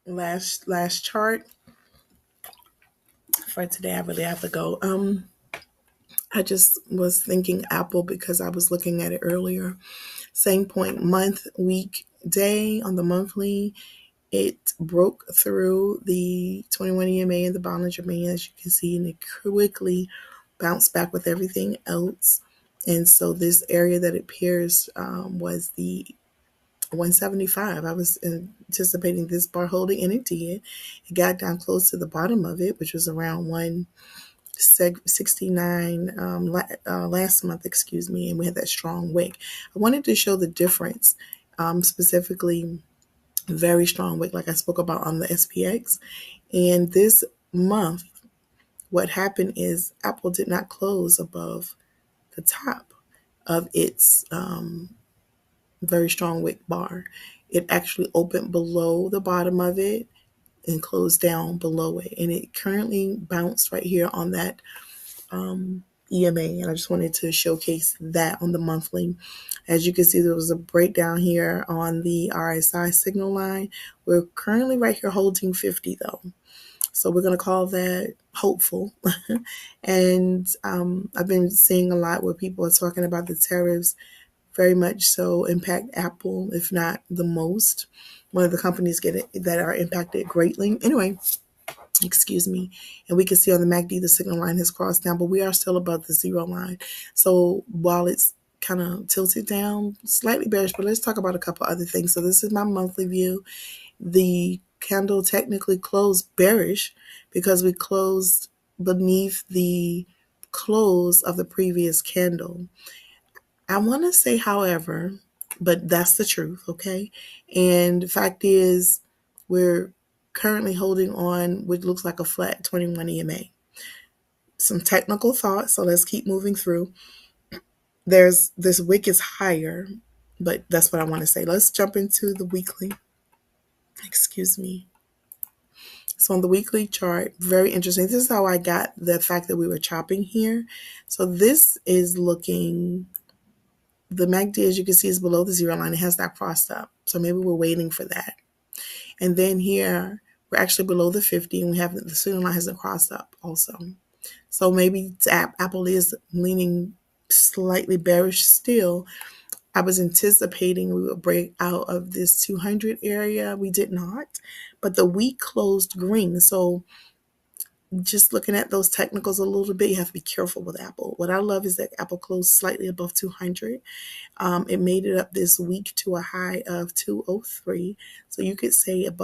last chart for today. I really have to go. I just was thinking Apple because I was looking at it earlier. Same point, month, week, day on the monthly. It broke through the 21 EMA and the Bollinger Band, as you can see, and it quickly bounced back with everything else. And so this area that it pierced was the 175. I was anticipating this bar holding, and it did. It got down close to the bottom of it, which was around 169 last month, excuse me, and we had that strong wick. I wanted to show the difference, specifically very strong wick, like I spoke about on the SPX. And this month, what happened is Apple did not close above the top of its very strong wick bar. It actually opened below the bottom of it and closed down below it. And it currently bounced right here on that EMA. And I just wanted to showcase that on the monthly. As you can see, there was a breakdown here on the RSI signal line. We're currently right here holding 50 though. So we're going to call that hopeful. And I've been seeing a lot where people are talking about the tariffs very much so impact Apple, if not the most. One of the companies that are impacted greatly. Anyway, excuse me. And we can see on the MACD, the signal line has crossed down, but we are still above the zero line. So while it's kind of tilted down, slightly bearish, but let's talk about a couple other things. So this is my monthly view. The candle technically closed bearish because we closed beneath the close of the previous candle. I want to say, however, but that's the truth, okay? And the fact is, we're currently holding on what looks like a flat 21 EMA. Some technical thoughts, so let's keep moving through. There's this wick is higher, but that's what I want to say. Let's jump into the weekly. Excuse me. So on the weekly chart, very interesting. This is how I got the fact that we were chopping here. So this is looking, the MACD, as you can see, is below the zero line. It has not crossed up. So maybe we're waiting for that. And then here, we're actually below the 50, and we have the signal line hasn't crossed up also. So maybe Apple is leaning slightly bearish still. I was anticipating we would break out of this 200 area. We did not, but the week closed green. So just looking at those technicals a little bit, you have to be careful with Apple. What I love is that Apple closed slightly above 200. It made it up this week to a high of 203. So you could say above